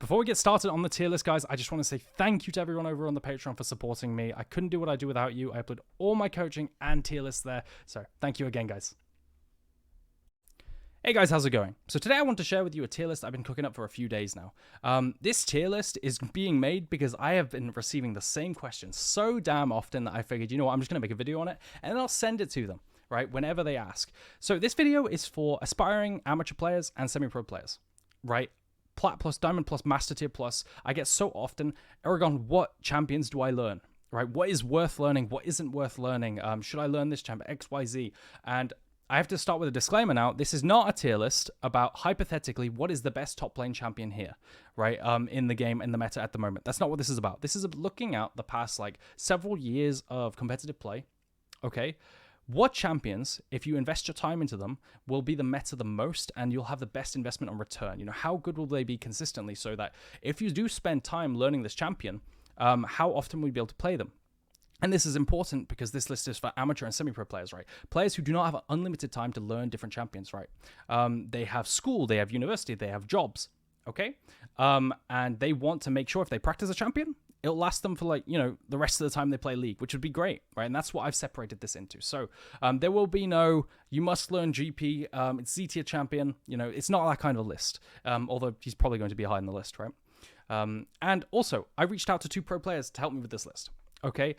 Before we get started on the tier list, guys, I just want to say thank you to everyone over on the Patreon for supporting me. I couldn't do what I do without you. I upload all my coaching and tier lists there. So thank you again, guys. Hey guys, how's it going? So today I want to share with you a tier list I've been cooking up for a few days now. This tier list is being made because I have been receiving the same questions so damn often that I figured, you know what, I'm just going to make a video on it and then I'll send it to them, right, whenever they ask. So this video is for aspiring amateur players and semi-pro players, right? Plat plus, Diamond plus, Master Tier plus. I get so often, Eragon, what champions do I learn? Right? What is worth learning? What isn't worth learning? Should I learn this champ? X, Y, Z. And I have to start with a disclaimer now. This is not a tier list about, hypothetically, what is the best top lane champion here, right? In the game, in the meta at the moment. That's not what this is about. This is looking at the past, like, several years of competitive play, okay? What champions, if you invest your time into them, will be the meta the most and you'll have the best investment on return? You know, how good will they be consistently so that if you do spend time learning this champion, how often will you be able to play them? And this is important because this list is for amateur and semi-pro players, right? Players who do not have unlimited time to learn different champions, right? They have school, they have university, they have jobs, okay? And they want to make sure if they practice a champion, it'll last them for, like, you know, the rest of the time they play League, which would be great, right? And that's what I've separated this into. So there will be no, you must learn GP, it's Z-tier champion, you know, it's not that kind of list, although he's probably going to be high on the list, right? And also, I reached out to 2 pro players to help me with this list. Okay,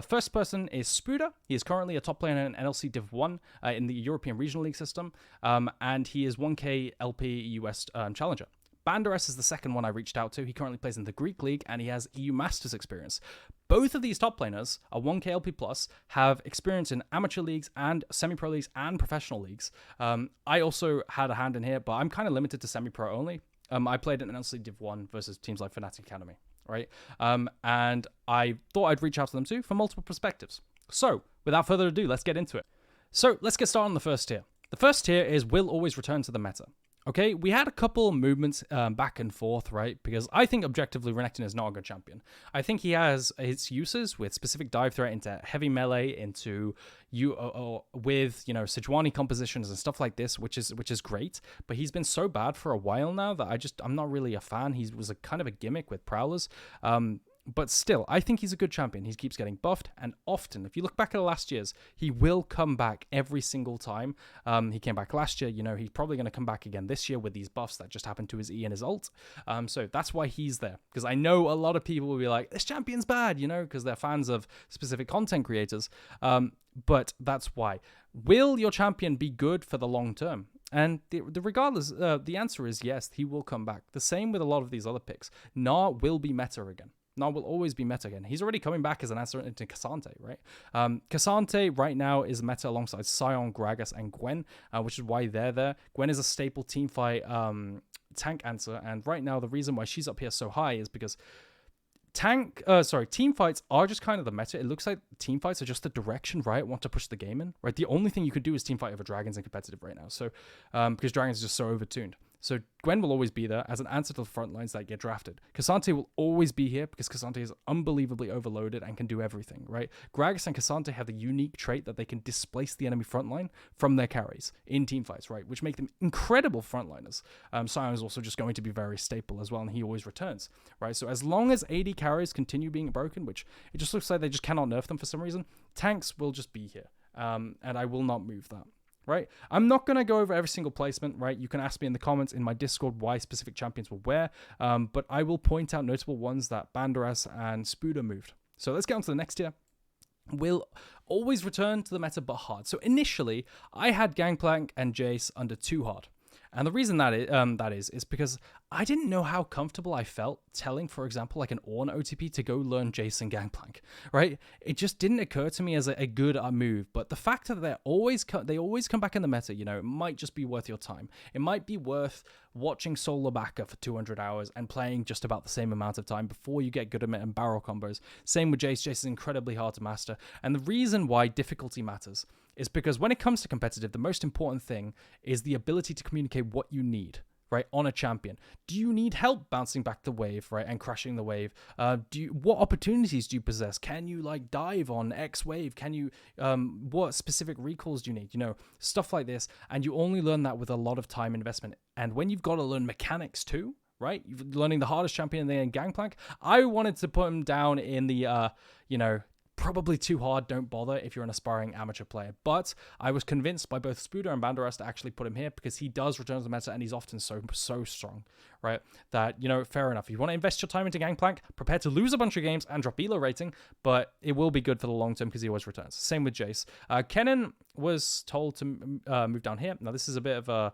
first person is Spuda. He is currently a top player in NLC Div 1 in the European Regional League system, and he is 1K LP US Challenger. Banderas is the second one I reached out to. He currently plays in the Greek League, and he has EU Masters experience. Both of these top laners are 1K LP plus, have experience in amateur leagues and semi-pro leagues and professional leagues. I also had a hand in here, but I'm kind of limited to semi-pro only. I played in NLC Div 1 versus teams like Fnatic Academy, right? And I thought I'd reach out to them too for multiple perspectives. So, without further ado, let's get into it. So, let's get started on the first tier. The first tier is will always return to the meta. Okay, we had a couple movements back and forth, right? Because I think objectively Renekton is not a good champion. I think he has its uses with specific dive threat into heavy melee, into with, you know, Sejuani compositions and stuff like this, which is great. But he's been so bad for a while now that I'm not really a fan. He was a kind of a gimmick with Prowlers. But still, I think he's a good champion. He keeps getting buffed, and often, if you look back at the last years, he will come back every single time. He came back last year, you know, he's probably going to come back again this year with these buffs that just happened to his E and his ult. So that's why he's there, because I know a lot of people will be like, this champion's bad, you know, because they're fans of specific content creators. But that's why. Will your champion be good for the long term? And regardless, the answer is yes, he will come back. The same with a lot of these other picks. Gnar will be meta again. Gnar will always be meta again. He's already coming back as an answer into K'Sante, right? K'Sante right now is meta alongside Sion, Gragas, and Gwen, which is why they're there. Gwen is a staple teamfight tank answer, and right now the reason why she's up here so high is because team fights are just kind of the meta. It looks like team fights are just the direction Riot want to push the game in, right? The only thing you could do is team fight over Dragons in competitive right now, so because Dragons are just so overtuned. So Gwen will always be there as an answer to the front lines that get drafted. K'Sante will always be here because K'Sante is unbelievably overloaded and can do everything, right? Gragas and K'Sante have the unique trait that they can displace the enemy front line from their carries in teamfights, right? Which make them incredible frontliners. Sion is also just going to be very staple as well, and he always returns, right? So as long as AD carries continue being broken, which it just looks like they just cannot nerf them for some reason, tanks will just be here, and I will not move that. Right? I'm not going to go over every single placement, right? You can ask me in the comments in my Discord why specific champions were where, but I will point out notable ones that Banderas and Spuda moved. So let's get on to the next tier. Will always return to the meta but hard. So initially, I had Gangplank and Jace under 2 hard. And the reason that is because I didn't know how comfortable I felt telling, for example, like an Ornn OTP to go learn Jason Gangplank, right? It just didn't occur to me as a good move. But the fact that they always come back in the meta, you know, it might just be worth your time. It might be worth watching Solar Baka for 200 hours and playing just about the same amount of time before you get good at it and barrel combos. Same with Jace. Jace is incredibly hard to master. And the reason why difficulty matters is because when it comes to competitive, the most important thing is the ability to communicate what you need, right, on a champion. Do you need help bouncing back the wave, right, and crashing the wave? What opportunities do you possess? Can you, like, dive on X wave? Can you, what specific recalls do you need? You know, stuff like this. And you only learn that with a lot of time investment. And when you've got to learn mechanics too, right? You're learning the hardest champion in the Gangplank. I wanted to put him down in the, probably too hard, don't bother if you're an aspiring amateur player. But I was convinced by both Spuda and Banderas to actually put him here because he does return to the meta and he's often so strong, right? That, fair enough. If you want to invest your time into Gangplank, prepare to lose a bunch of games and drop elo rating, but it will be good for the long term because he always returns. Same with Jace. Kennen was told to move down here. Now, this is a bit of a...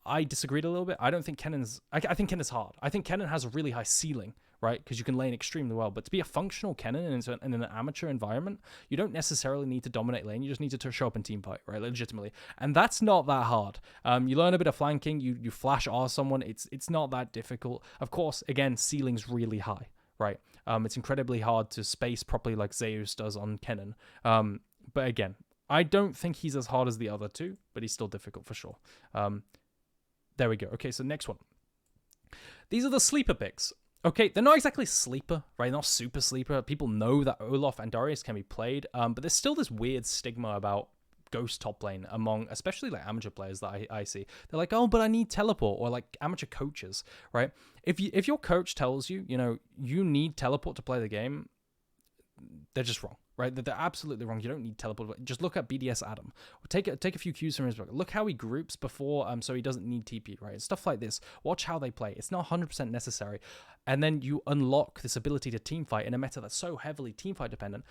I disagreed a little bit. I don't think Kennen's... I think Kennen's hard. I think Kennen has a really high ceiling, right? Because you can lane extremely well. But to be a functional Kennen in an amateur environment, you don't necessarily need to dominate lane. You just need to show up in team fight, right? Legitimately. And that's not that hard. You learn a bit of flanking. You flash R someone. It's not that difficult. Of course, again, ceiling's really high, right? It's incredibly hard to space properly like Zeus does on Kennen. But again, I don't think he's as hard as the other two, but he's still difficult for sure. There we go. Okay, so next one. These are the sleeper picks. Okay, they're not exactly sleeper, right? Not super sleeper. People know that Olaf and Darius can be played, but there's still this weird stigma about Ghost top lane among, especially like amateur players that I see. They're like, oh, but I need teleport, or like amateur coaches, right? If your coach tells you, you need teleport to play the game, they're just wrong, right? They're absolutely wrong. You don't need teleport. Just look at BDS Adam. Take a few cues from his book. Look how he groups before, so he doesn't need TP, right? Stuff like this. Watch how they play. It's not 100% necessary. And then you unlock this ability to teamfight in a meta that's so heavily teamfight dependent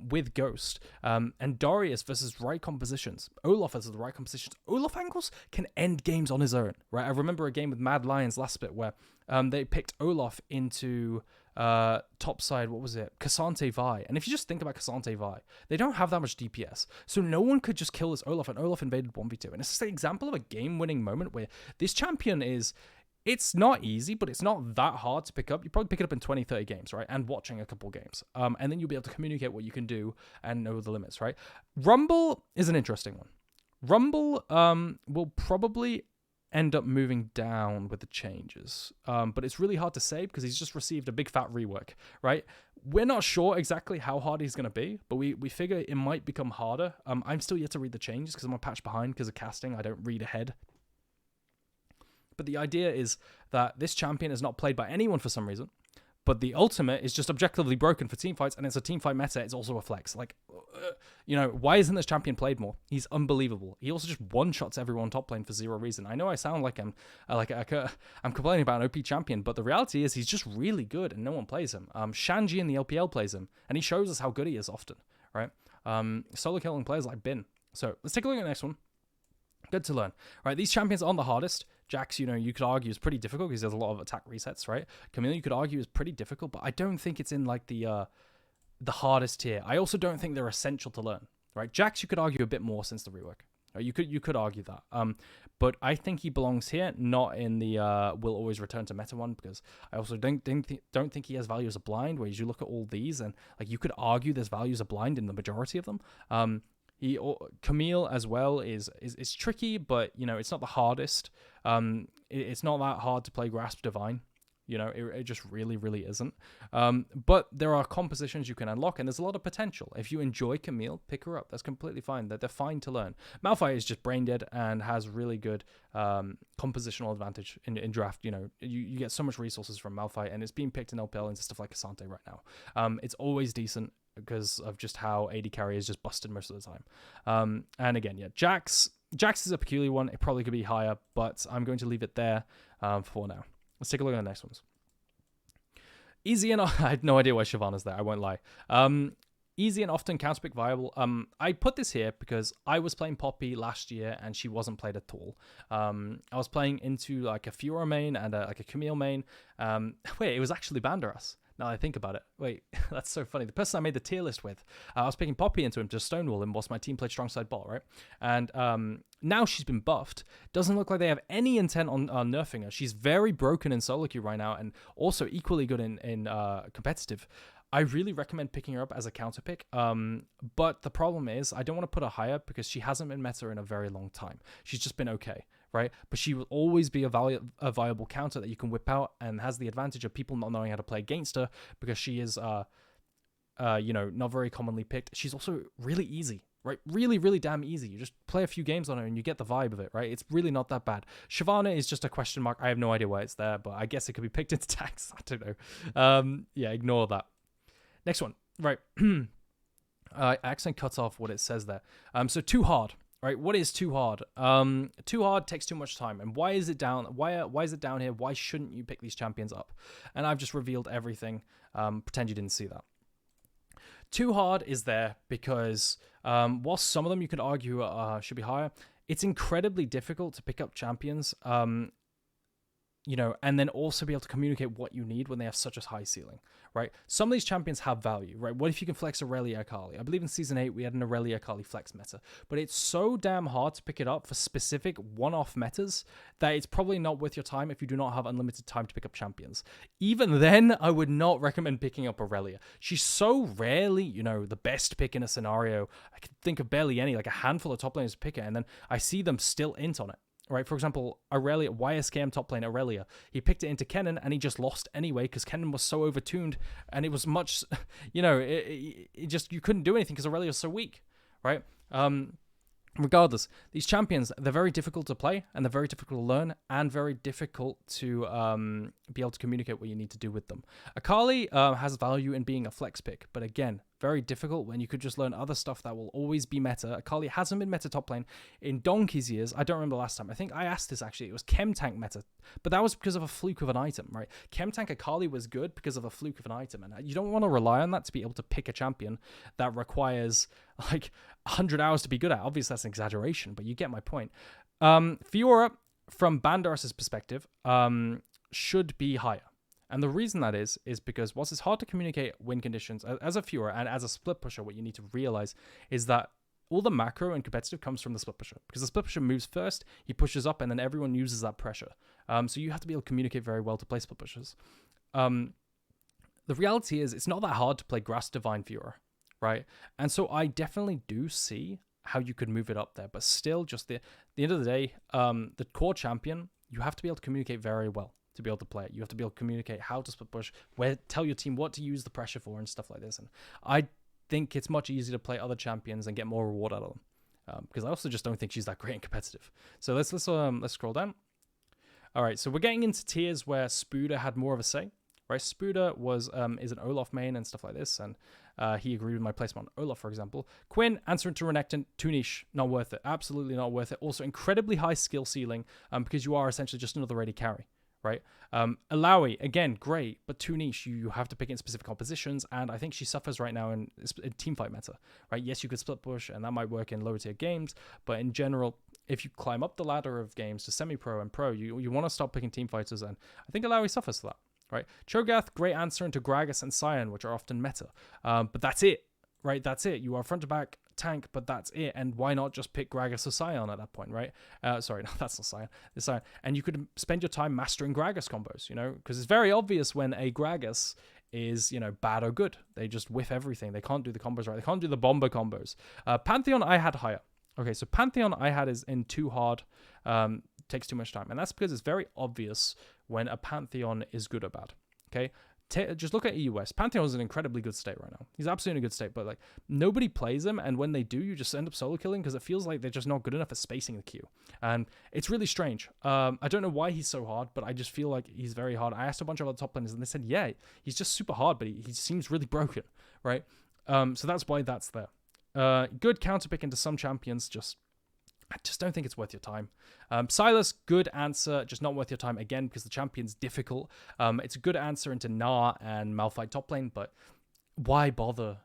with Ghost. And Darius versus right compositions. Olaf versus the right compositions. Olaf angles can end games on his own, right? I remember a game with Mad Lions last bit where they picked Olaf into... topside, what was it? Cassante Vi. And if you just think about Cassante Vi, they don't have that much DPS. So no one could just kill this Olaf, and Olaf invaded 1v2. And it's just an example of a game-winning moment where this champion is... It's not easy, but it's not that hard to pick up. You probably pick it up in 20, 30 games, right? And watching a couple games. And then you'll be able to communicate what you can do and know the limits, right? Rumble is an interesting one. Rumble will probably end up moving down with the changes. But it's really hard to say because he's just received a big fat rework, right? We're not sure exactly how hard he's going to be, but we figure it might become harder. I'm still yet to read the changes because I'm a patch behind because of casting. I don't read ahead. But the idea is that this champion is not played by anyone for some reason, but the ultimate is just objectively broken for teamfights, and it's a teamfight meta. It's also a flex. Like, why isn't this champion played more? He's unbelievable. He also just one-shots everyone top lane for zero reason. I know I sound like I'm complaining about an OP champion, but the reality is he's just really good, and no one plays him. Shanji in the LPL plays him, and he shows us how good he is often, right? Solo killing players like Bin. So let's take a look at the next one. Good to learn. Right, these champions aren't the hardest. Jax, you could argue is pretty difficult because there's a lot of attack resets, right? Camille, you could argue is pretty difficult, but I don't think it's in like the hardest tier. I also don't think they're essential to learn, right? Jax, you could argue a bit more since the rework. Right? You could argue that. But I think he belongs here, not in the will always return to meta one, because I also don't think he has value as a blind. Whereas you look at all these and like you could argue there's value as a blind in the majority of them. Camille as well is tricky, but it's not the hardest. It's not that hard to play Grasp Divine. It just really, really isn't. But there are compositions you can unlock, and there's a lot of potential. If you enjoy Camille, pick her up. That's completely fine. They're fine to learn. Malphite is just brain dead and has really good compositional advantage in draft. You get so much resources from Malphite, and it's being picked in LPL into stuff like Cassante right now. It's always decent because of just how AD carry is just busted most of the time. And again, yeah, Jax is a peculiar one. It probably could be higher, but I'm going to leave it there for now. Let's take a look at the next ones. Easy and I had no idea why Shyvana's there. I won't lie. Easy and often counterpick viable. I put this here because I was playing Poppy last year and she wasn't played at all. I was playing into like a Fiora main and like a Camille main. Wait, it was actually Banderas. Now I think about it. Wait, that's so funny. The person I made the tier list with, I was picking Poppy into him to stonewall him whilst my team played strong side bot, right? And now she's been buffed. Doesn't look like they have any intent on nerfing her. She's very broken in solo queue right now and also equally good in competitive. I really recommend picking her up as a counter pick. But the problem is I don't want to put her higher because she hasn't been meta in a very long time. She's just been okay, right? But she will always be a viable counter that you can whip out and has the advantage of people not knowing how to play against her because she is, not very commonly picked. She's also really easy. right? Really, really damn easy. You just play a few games on her and you get the vibe of it, right? It's really not that bad. Shyvana is just a question mark. I have no idea why it's there, but I guess it could be picked into tags. I don't know. Yeah, ignore that. Next one, right? I accidentally cut off what it says there. So too hard, right? What is too hard? Too hard takes too much time. And why is it down? Why is it down here? Why shouldn't you pick these champions up? And I've just revealed everything. Pretend you didn't see that. Too hard is there because whilst some of them you could argue should be higher, it's incredibly difficult to pick up champions, and then also be able to communicate what you need when they have such a high ceiling, right? Some of these champions have value, right? What if you can flex Aurelia Akali? I believe in Season 8, we had an Aurelia Akali flex meta, but it's so damn hard to pick it up for specific one-off metas that it's probably not worth your time if you do not have unlimited time to pick up champions. Even then, I would not recommend picking up Aurelia. She's so rarely, the best pick in a scenario. I can think of barely any, like a handful of top laners to pick it, and then I see them still int on it. Right, for example, Aurelia, YSKM top lane Aurelia, he picked it into Kennen and he just lost anyway because Kennen was so overtuned and it was much, it just, you couldn't do anything because Aurelia was so weak, right? Regardless, these champions, they're very difficult to play and they're very difficult to learn and very difficult to be able to communicate what you need to do with them. Akali has value in being a flex pick, but again, very difficult when you could just learn other stuff that will always be meta. Akali hasn't been meta top lane in donkey's years. I don't remember last time. I think I asked this actually. It was Chem Tank meta, but that was because of a fluke of an item, right? Chem Tank Akali was good because of a fluke of an item, and you don't want to rely on that to be able to pick a champion that requires like 100 hours to be good at. Obviously, that's an exaggeration, but you get my point. Fiora, from Bandaras's perspective, should be higher. And the reason that is because whilst it's hard to communicate win conditions, as a Fiora and as a split pusher, what you need to realize is that all the macro and competitive comes from the split pusher. Because the split pusher moves first, he pushes up, and then everyone uses that pressure. So you have to be able to communicate very well to play split pushers. The reality is it's not that hard to play Grass Divine Fiora, right? And so I definitely do see how you could move it up there. But still, just the end of the day, the core champion, you have to be able to communicate very well to be able to play it. You have to be able to communicate how to split push, tell your team what to use the pressure for and stuff like this. And I think it's much easier to play other champions and get more reward out of them. Because I also just don't think she's that great and competitive. So let's scroll down. All right, so we're getting into tiers where Spuda had more of a say. Right, Spuda is an Olaf main and stuff like this, and he agreed with my placement on Olaf, for example. Quinn, answering to Renekton, too niche, not worth it. Absolutely not worth it. Also, incredibly high skill ceiling because you are essentially just another ready carry. Right, Alawi, again, great, but too niche. You have to pick in specific compositions, and I think she suffers right now in teamfight meta. Right, yes, you could split push, and that might work in lower tier games, but in general, if you climb up the ladder of games to semi-pro and pro, you want to start picking team fighters, and I think Alawi suffers for that. Right, Cho'Gath, great answer into Gragas and Sion, which are often meta, but that's it. Right, that's it. You are front to back tank, but that's it. And why not just pick Gragas or Sion at that point, right? Sorry, no, that's not Sion. It's Sion. And you could spend your time mastering Gragas combos, because it's very obvious when a Gragas is, bad or good. They just whiff everything. They can't do the combos right. They can't do the bomber combos. Pantheon, I had higher. Okay, so Pantheon I had is in too hard, takes too much time. And that's because it's very obvious when a Pantheon is good or bad. Okay, just look at EUS. Pantheon is in an incredibly good state right now. He's absolutely in a good state, but nobody plays him, and when they do, you just end up solo killing because it feels like they're just not good enough at spacing the queue. And it's really strange. I don't know why he's so hard, but I just feel like he's very hard. I asked a bunch of other top laners, and they said, yeah, he's just super hard, but he seems really broken, right? So that's why that's there. Good counter pick into some champions, I just don't think it's worth your time. Silas, good answer, just not worth your time again because the champion's difficult. It's a good answer into Gnar and Malphite top lane, but why bother?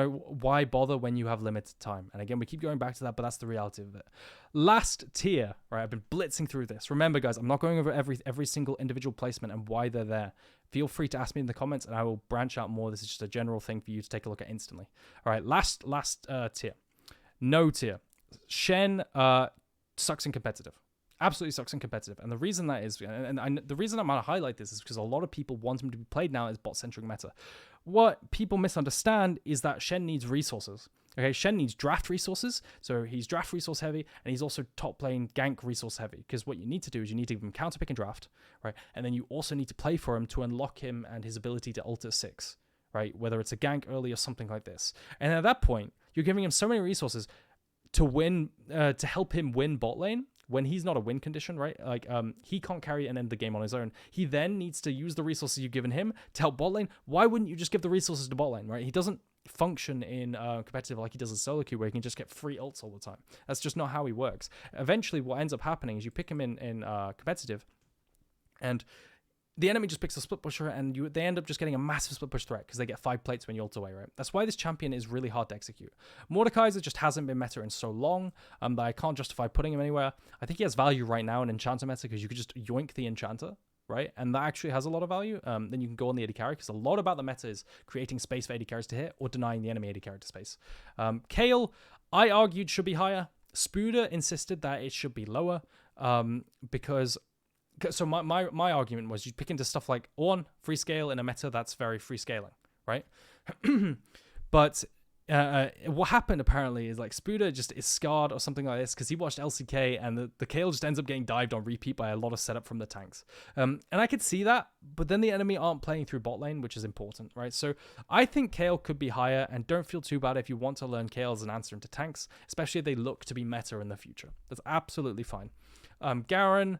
Why bother when you have limited time? And again, we keep going back to that, but that's the reality of it. Last tier, right? I've been blitzing through this. Remember, guys, I'm not going over every single individual placement and why they're there. Feel free to ask me in the comments, and I will branch out more. This is just a general thing for you to take a look at instantly. All right, last tier. No tier. Shen sucks in competitive. Absolutely sucks in competitive. And the reason that is, the reason I'm going to highlight this is because a lot of people want him to be played now as bot-centric meta. What people misunderstand is that Shen needs resources. Okay, Shen needs draft resources, so he's draft resource heavy, and he's also top lane gank resource heavy, because what you need to do is you need to give him counter pick and draft, right? And then you also need to play for him to unlock him and his ability to ult at 6, right? Whether it's a gank early or something like this. And at that point, you're giving him so many resources to win, to help him win bot lane when he's not a win condition, right? Like, he can't carry and end the game on his own. He then needs to use the resources you've given him to help bot lane. Why wouldn't you just give the resources to bot lane, right? He doesn't function in competitive like he does in solo queue, where he can just get free ults all the time. That's just not how he works. Eventually, what ends up happening is you pick him in competitive, and the enemy just picks a split pusher, and they end up just getting a massive split push threat because they get 5 plates when you ult away, right? That's why this champion is really hard to execute. Mordekaiser just hasn't been meta in so long that I can't justify putting him anywhere. I think he has value right now in Enchanter meta because you could just yoink the Enchanter, right? And that actually has a lot of value. Then you can go on the AD carry, because a lot about the meta is creating space for AD carries to hit or denying the enemy AD carry to space. Kayle, I argued should be higher. Spuda insisted that it should be lower because... So my argument was you pick into stuff like Ornn, free scale in a meta that's very free scaling, right? But what happened apparently is like Spuda just is scarred or something like this because he watched LCK and the Kayle just ends up getting dived on repeat by a lot of setup from the tanks. And I could see that, but then the enemy aren't playing through bot lane, which is important, right? So I think Kayle could be higher, and don't feel too bad if you want to learn Kayle as an answer into tanks, especially if they look to be meta in the future. That's absolutely fine. Garen...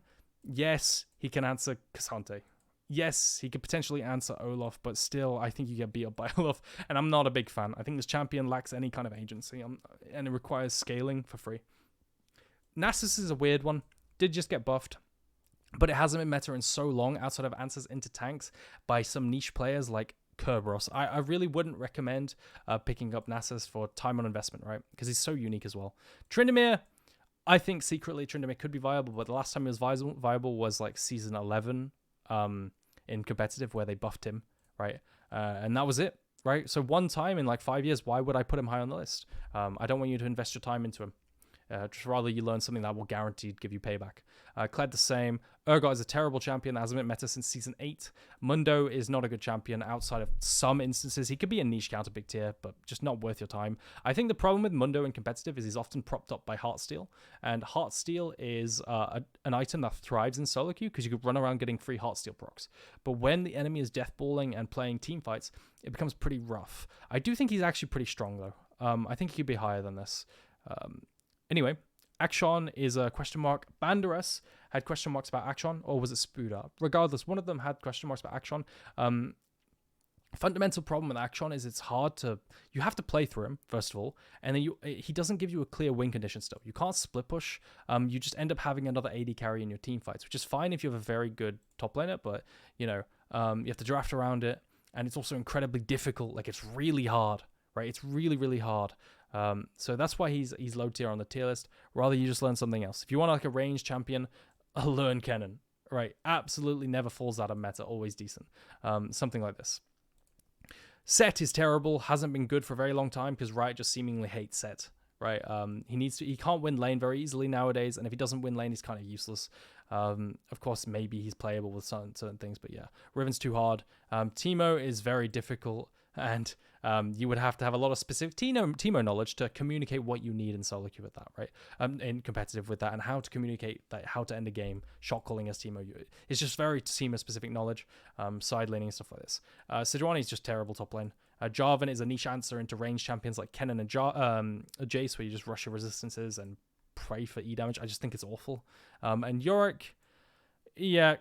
Yes, he can answer Cassante. Yes, he could potentially answer Olaf, but still, I think you get beat up by Olaf, and I'm not a big fan. I think this champion lacks any kind of agency, and it requires scaling for free. Nasus is a weird one. Did just get buffed, but it hasn't been meta in so long outside of answers into tanks by some niche players like Kerberos. I really wouldn't recommend picking up Nasus for time on investment, right? Because he's so unique as well. Tryndamere... I think secretly Tryndamere could be viable, but the last time he was viable was like season 11 in competitive, where they buffed him, right? And that was it, right? So one time in like 5 years, why would I put him high on the list? I don't want you to invest your time into him. Just rather you learn something that will guaranteed give you payback. Kled the same. Urgot is a terrible champion that hasn't been meta since season 8. Mundo is not a good champion outside of some instances. He could be a niche counter big tier, but just not worth your time. I think the problem with Mundo in competitive is he's often propped up by Heartsteel, and Heartsteel is an item that thrives in solo queue because you could run around getting free Heartsteel procs. But when the enemy is deathballing and playing team fights, it becomes pretty rough. I do think he's actually pretty strong though. I think he could be higher than this. Anyway, Akshan is a question mark. Banderas had question marks about Akshan, or was it Spuda? Regardless, one of them had question marks about Akshan. Fundamental problem with Akshan is it's hard to... You have to play through him, first of all, and then he doesn't give you a clear win condition still. You can't split push. You just end up having another AD carry in your team fights, which is fine if you have a very good top laner, but, you know, you have to draft around it, and it's also incredibly difficult. Like, it's really hard, right? It's really, really hard. So that's why he's low tier on the tier list. Rather, you just learn something else. If you want like a range champion, learn Kennen. Right? Absolutely never falls out of meta. Always decent. Something like this. Set is terrible. Hasn't been good for a very long time because Riot just seemingly hates Set. Right? He can't win lane very easily nowadays, and if he doesn't win lane, he's kind of useless. Of course, maybe he's playable with certain things, but yeah, Riven's too hard. Teemo is very difficult, and you would have to have a lot of specific Teemo knowledge to communicate what you need in solo queue with that, right? In competitive with that, and how to communicate that, how to end a game, shot calling as Teemo. It's just very Teemo specific knowledge, side laning and stuff like this. Sejuani is just terrible top lane. Jarvan is a niche answer into range champions like Kennen and Jace, where you just rush your resistances and pray for E damage. I just think it's awful. And Yorick, yeah,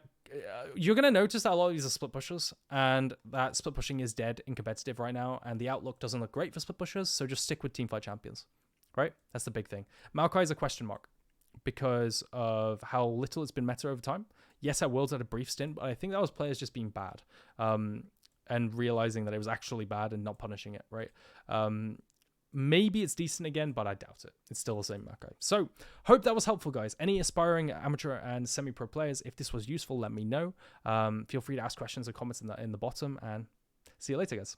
you're going to notice that a lot of these are split pushers, and that split pushing is dead in competitive right now, and the outlook doesn't look great for split pushers, so just stick with teamfight champions, right? That's the big thing. Maokai is a question mark because of how little it's been meta over time. Yes, at Worlds had a brief stint, but I think that was players just being bad. And realizing that it was actually bad and not punishing it, right? Maybe it's decent again, but I doubt it. It's still the same Maokai. So, hope that was helpful, guys. Any aspiring amateur and semi-pro players, if this was useful, let me know. Feel free to ask questions or comments in the bottom, and see you later, guys.